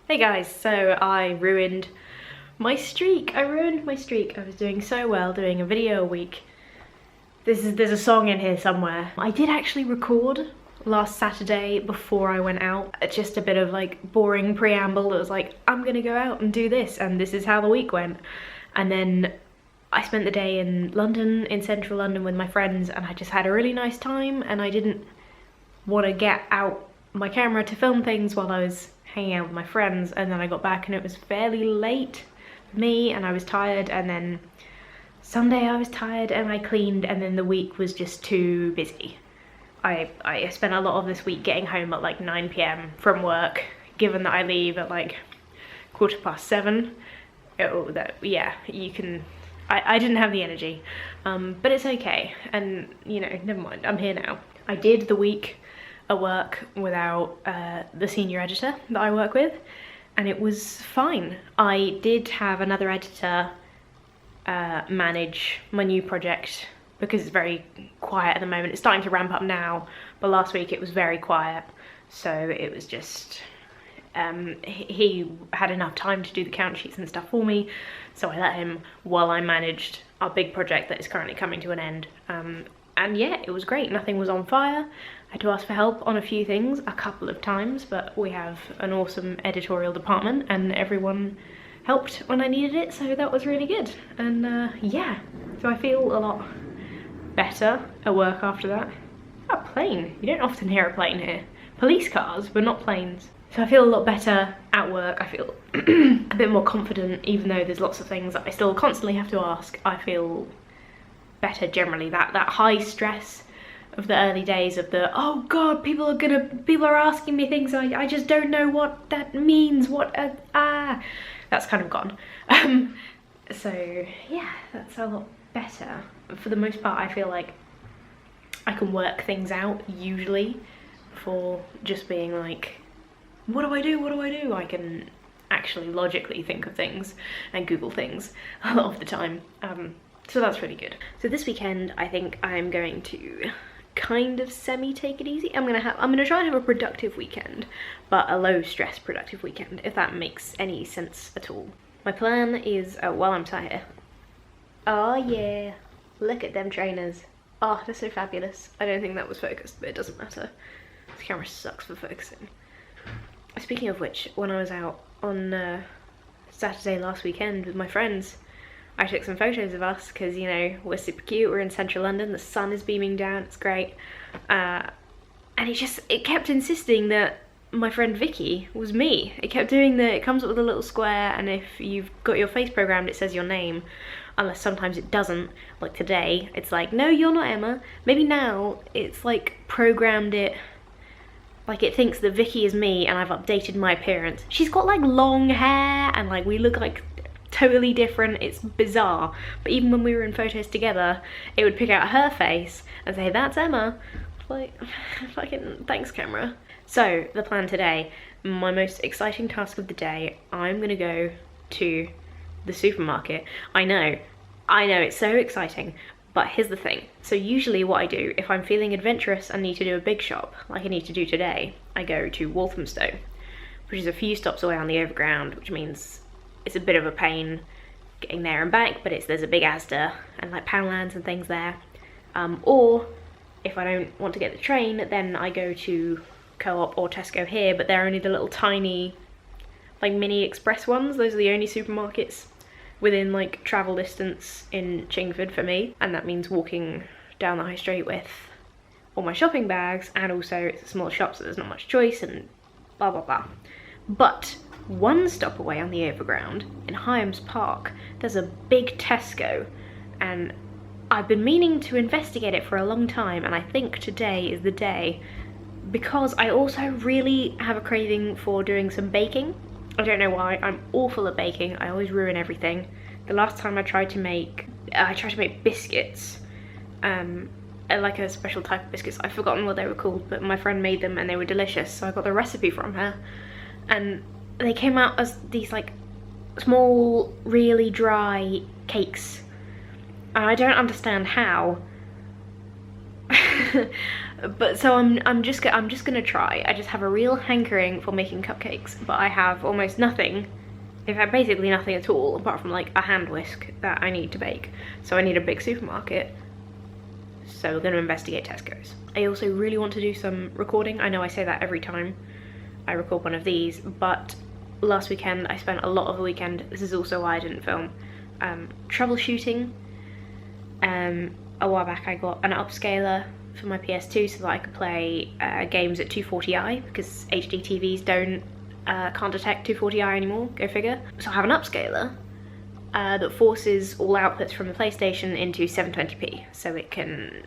Hey guys, so I ruined my streak. I was doing so well, doing a video a week. There's a song in here somewhere. I did actually record last Saturday before I went out. Just a bit of like boring preamble that was like, I'm gonna go out and do this and this is how the week went. And then I spent the day in London, in central London with my friends, and I just had a really nice time, and I didn't want to get out my camera to film things while I was hanging out with my friends. And then I got back and it was fairly late for me and I was tired, and then Sunday I was tired and I cleaned, and then the week was just too busy. I spent a lot of this week getting home at like 9 p.m. from work, given that I leave at like 7:15. Oh, yeah, you can, I didn't have the energy, but it's okay, and you know, never mind, I'm here now. I did the week at work without the senior editor that I work with, and it was fine. I did have another editor manage my new project because it's very quiet at the moment. It's starting to ramp up now, but last week it was very quiet, so it was just he had enough time to do the count sheets and stuff for me, so I let him while I managed our big project that is currently coming to an end. And yeah, it was great. Nothing was on fire. I had to ask for help on a few things a couple of times, but we have an awesome editorial department and everyone helped when I needed it, so that was really good. And yeah, so I feel a lot better at work after that. A plane. You don't often hear a plane here. Police cars, but not planes. So I feel a lot better at work. I feel a bit more confident, even though there's lots of things that I still constantly have to ask. I feel better generally. That high stress of the early days of the, oh god, people are asking me things, I just don't know what that means, that's kind of gone. So yeah, that's a lot better. For the most part, I feel like I can work things out usually before just being like, what do I do? I can actually logically think of things and Google things a lot of the time. So that's really good. So this weekend, I think I'm going to kind of take it easy. I'm gonna try and have a productive weekend, but a low stress productive weekend, if that makes any sense at all. My plan is, while I'm sat here, oh yeah, look at them trainers. Oh, they're so fabulous. I don't think that was focused, but it doesn't matter. This camera sucks for focusing. Speaking of which, when I was out on Saturday last weekend with my friends, I took some photos of us because, you know, we're super cute, we're in central London, the sun is beaming down, it's great. And it kept insisting that my friend Vicky was me. It kept doing it comes up with a little square, and if you've got your face programmed, it says your name. Unless sometimes it doesn't, like today, it's like, no, you're not Emma. Maybe now it's like programmed it, like it thinks that Vicky is me and I've updated my appearance. She's got like long hair and like we look like totally different. It's bizarre, but even when we were in photos together, it would pick out her face and say, that's Emma. Like, fucking thanks, camera. So the plan today, my most exciting task of the day, I'm gonna go to the supermarket. I know it's so exciting, but here's the thing. So usually what I do, if I'm feeling adventurous and need to do a big shop like I need to do today, I go to Walthamstow, which is a few stops away on the overground, which means it's a bit of a pain getting there and back, but there's a big Asda and like Poundlands and things there. Or if I don't want to get the train, then I go to Co-op or Tesco here, but they're only the little tiny like mini express ones. Those are the only supermarkets within like travel distance in Chingford for me, and that means walking down the high street with all my shopping bags, and also it's a small shop so there's not much choice and blah blah blah. But one stop away on the overground in Hyams Park, there's a big Tesco, and I've been meaning to investigate it for a long time, and I think today is the day, because I also really have a craving for doing some baking. I don't know why, I'm awful at baking, I always ruin everything. The last time I tried to make biscuits, like a special type of biscuits, I've forgotten what they were called, but my friend made them and they were delicious, so I got the recipe from her. And they came out as these like small, really dry cakes. And I don't understand how. But so I'm just gonna try. I just have a real hankering for making cupcakes, but I have almost nothing, in fact basically nothing at all, apart from like a hand whisk that I need to bake. So I need a big supermarket. So we're gonna investigate Tesco's. I also really want to do some recording. I know I say that every time I record one of these, but last weekend I spent a lot of the weekend, this is also why I didn't film, troubleshooting. A while back I got an upscaler for my PS2 so that I could play games at 240i, because HD TVs can't detect 240i anymore, go figure. So I have an upscaler that forces all outputs from the PlayStation into 720p, so it can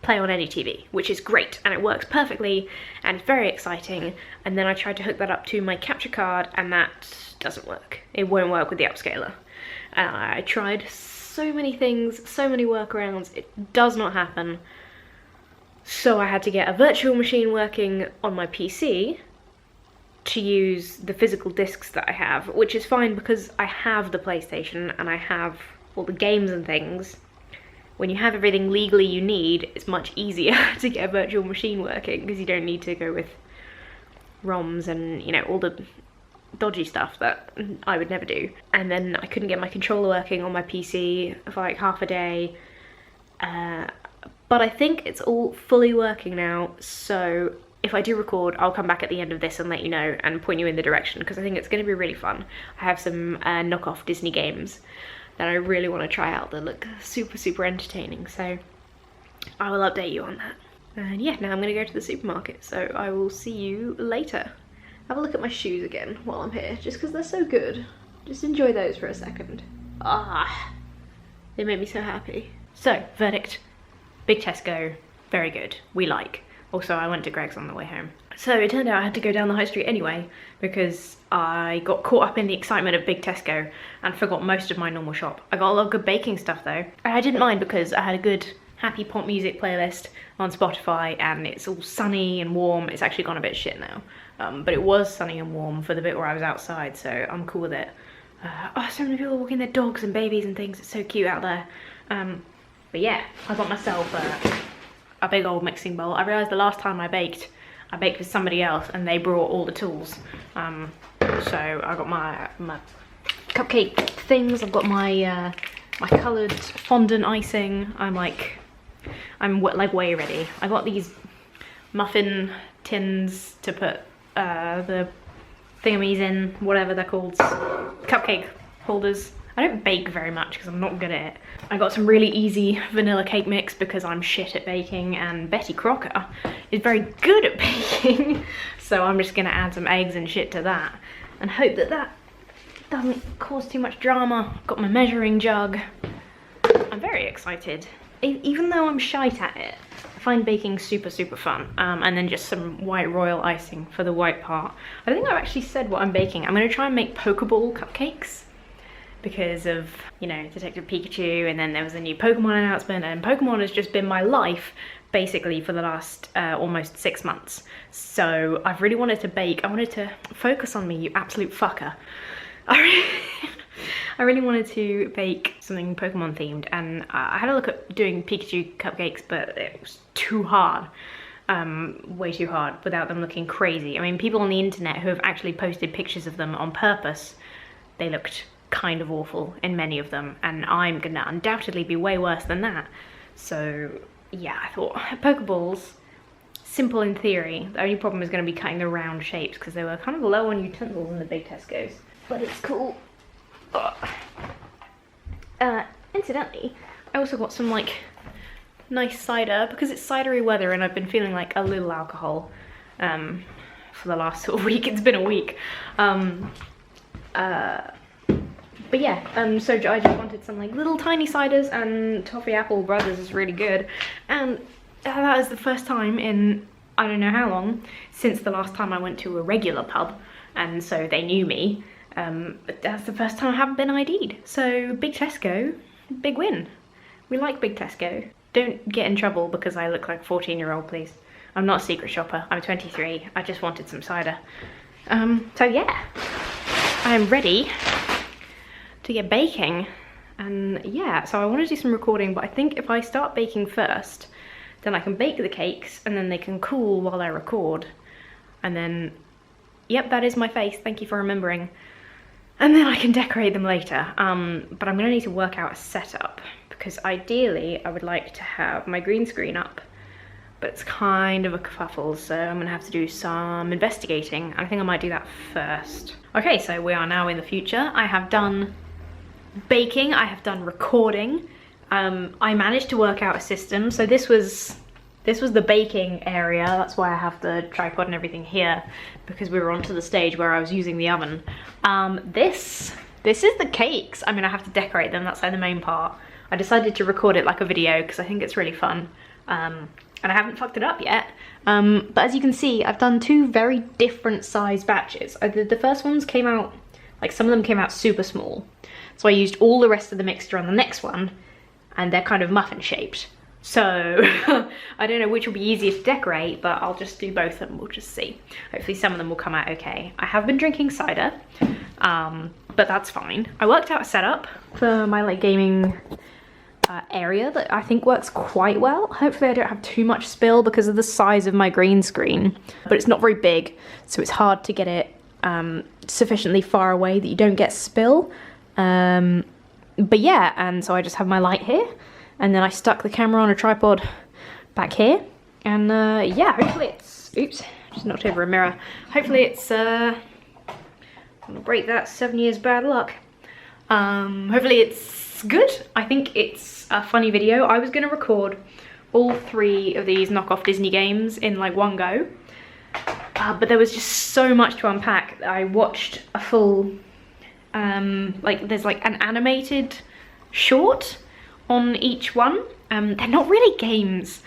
play on any TV, which is great, and it works perfectly, and it's very exciting. And then I tried to hook that up to my capture card, and that doesn't work. It won't work with the upscaler. I tried so many things, so many workarounds, it does not happen. So I had to get a virtual machine working on my PC to use the physical discs that I have, which is fine because I have the PlayStation and I have all the games and things. When you have everything legally you need, it's much easier to get a virtual machine working because you don't need to go with ROMs and, you know, all the dodgy stuff that I would never do. And then I couldn't get my controller working on my PC for like half a day. But I think it's all fully working now, so if I do record, I'll come back at the end of this and let you know and point you in the direction, because I think it's going to be really fun. I have some knockoff Disney games that I really want to try out that look super, super entertaining, so I will update you on that. And yeah, now I'm going to go to the supermarket, so I will see you later. Have a look at my shoes again while I'm here, just because they're so good. Just enjoy those for a second. Ah, they make me so happy. So, verdict. Big Tesco, very good, we like. Also, I went to Greggs on the way home. So it turned out I had to go down the high street anyway because I got caught up in the excitement of Big Tesco and forgot most of my normal shop. I got a lot of good baking stuff though. I didn't mind because I had a good happy pop music playlist on Spotify and it's all sunny and warm. It's actually gone a bit shit now, but it was sunny and warm for the bit where I was outside, so I'm cool with it. Oh, so many people walking their dogs and babies and things. It's so cute out there. But yeah, I got myself a big old mixing bowl. I realised the last time I baked with somebody else and they brought all the tools. So I got my cupcake things, I've got my my coloured fondant icing. I'm like way ready. I got these muffin tins to put the thingamies in, whatever they're called, cupcake holders. I don't bake very much because I'm not good at it. I got some really easy vanilla cake mix because I'm shit at baking, and Betty Crocker is very good at baking. So I'm just gonna add some eggs and shit to that and hope that that doesn't cause too much drama. Got my measuring jug. I'm very excited. Even though I'm shite at it, I find baking super, super fun. And then just some white royal icing for the white part. I think I've actually said what I'm baking. I'm gonna try and make Pokeball cupcakes, because of, you know, Detective Pikachu, and then there was a new Pokemon announcement, and Pokemon has just been my life basically for the last almost 6 months. So I've really wanted to bake. I wanted to focus on me, you absolute fucker. I really wanted to bake something Pokemon themed, and I had a look at doing Pikachu cupcakes, but it was too hard. Way too hard without them looking crazy. I mean, people on the internet who have actually posted pictures of them on purpose, they looked kind of awful in many of them, and I'm gonna undoubtedly be way worse than that. So yeah, I thought Pokeballs, simple in theory. The only problem is going to be cutting the round shapes because they were kind of low on utensils in the big Tesco's, but it's cool. Incidentally, I also got some like nice cider because it's cidery weather and I've been feeling like a little alcohol for the last sort of week. It's been a week. But yeah, so I just wanted some like little tiny ciders, and Toffee Apple Brothers is really good. And that is the first time in I don't know how long since the last time I went to a regular pub, and so they knew me. That's the first time I haven't been ID'd. So Big Tesco, big win. We like Big Tesco. Don't get in trouble because I look like a 14-year-old, please. I'm not a secret shopper. I'm 23. I just wanted some cider. So yeah, I am ready to get baking, and yeah, so I want to do some recording, but I think if I start baking first, then I can bake the cakes and then they can cool while I record. And then, yep, that is my face, thank you for remembering. And then I can decorate them later. But I'm gonna need to work out a setup because ideally I would like to have my green screen up, but it's kind of a kerfuffle, so I'm gonna have to do some investigating. I think I might do that first. Okay, so we are now in the future. I have done baking, I have done recording. I managed to work out a system. So this was the baking area. That's why I have the tripod and everything here, because we were onto the stage where I was using the oven. This is the cakes. I'm gonna have to decorate them. That's like the main part. I decided to record it like a video because I think it's really fun. And I haven't fucked it up yet. But as you can see, I've done two very different size batches. The first ones came out, like some of them came out super small. So I used all the rest of the mixture on the next one, and they're kind of muffin shaped. So I don't know which will be easier to decorate, but I'll just do both and we'll just see. Hopefully some of them will come out okay. I have been drinking cider, but that's fine. I worked out a setup for my like gaming area that I think works quite well. Hopefully I don't have too much spill because of the size of my green screen, but it's not very big, so it's hard to get it sufficiently far away that you don't get spill. But yeah, and so I just have my light here, and then I stuck the camera on a tripod back here, and yeah, hopefully it's, oops, just knocked over a mirror. Hopefully it's, I'm gonna break that, 7 years bad luck. Hopefully it's good. I think it's a funny video. I was gonna record all 3 of these knockoff Disney games in like one go, but there was just so much to unpack. I watched a full, like there's like an animated short on each one. They're not really games,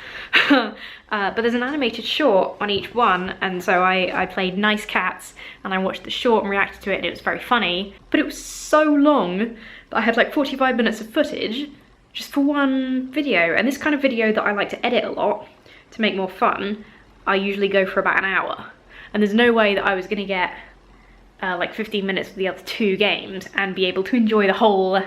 but there's an animated short on each one, and so I played Nice Cats and I watched the short and reacted to it, and it was very funny, but it was so long that I had like 45 minutes of footage just for one video. And this kind of video that I like to edit a lot to make more fun, I usually go for about an hour, and there's no way that I was gonna get like 15 minutes for the other 2 games and be able to enjoy the whole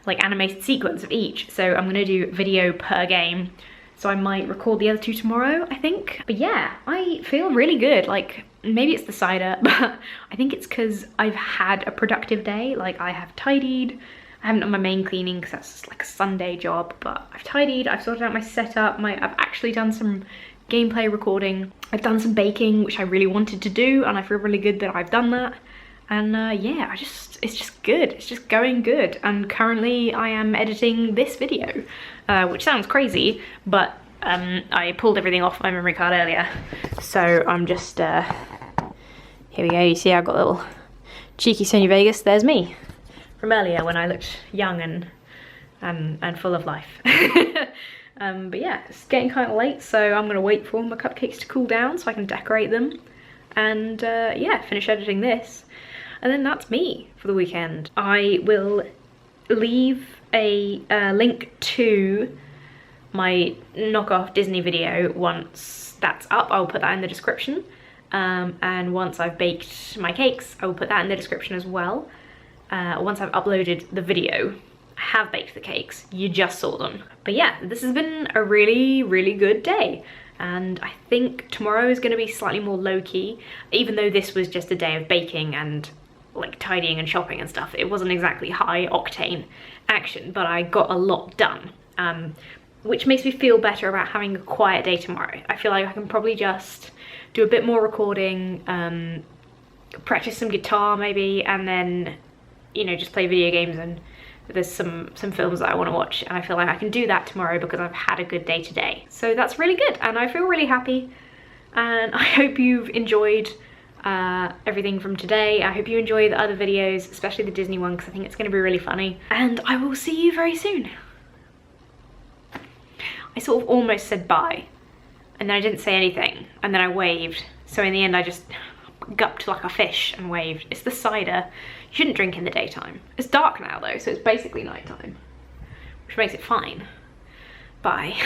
like animated sequence of each. So I'm gonna do video per game. So I might record the other 2 tomorrow, I think. But yeah, I feel really good. Like maybe it's the cider, but I think it's because I've had a productive day. Like I have tidied. I haven't done my main cleaning because that's just like a Sunday job, but I've tidied, I've sorted out my setup, I've actually done some gameplay recording. I've done some baking, which I really wanted to do, and I feel really good that I've done that. And yeah, it's just good. It's just going good. And currently I am editing this video, which sounds crazy, but I pulled everything off my memory card earlier. So I'm just, here we go. You see I've got a little cheeky Sony Vegas. There's me from earlier when I looked young and full of life. But yeah, it's getting kind of late, so I'm gonna wait for my cupcakes to cool down so I can decorate them. And yeah, finish editing this. And then that's me for the weekend. I will leave a link to my knockoff Disney video once that's up. I'll put that in the description. And once I've baked my cakes, I will put that in the description as well. Once I've uploaded the video, I have baked the cakes, you just saw them. But yeah, this has been a really, really good day. And I think tomorrow is gonna be slightly more low-key, even though this was just a day of baking and like tidying and shopping and stuff. It wasn't exactly high octane action, but I got a lot done, which makes me feel better about having a quiet day tomorrow. I feel like I can probably just do a bit more recording, practice some guitar maybe, and then, you know, just play video games, and there's some films that I want to watch, and I feel like I can do that tomorrow because I've had a good day today. So that's really good, and I feel really happy, and I hope you've enjoyed everything from today. I hope you enjoy the other videos, especially the Disney one, because I think it's going to be really funny, and I will see you very soon. I sort of almost said bye, and then I didn't say anything, and then I waved, so in the end I just gupped like a fish and waved. It's the cider. You shouldn't drink in the daytime. It's dark now though, so it's basically nighttime, which makes it fine. Bye.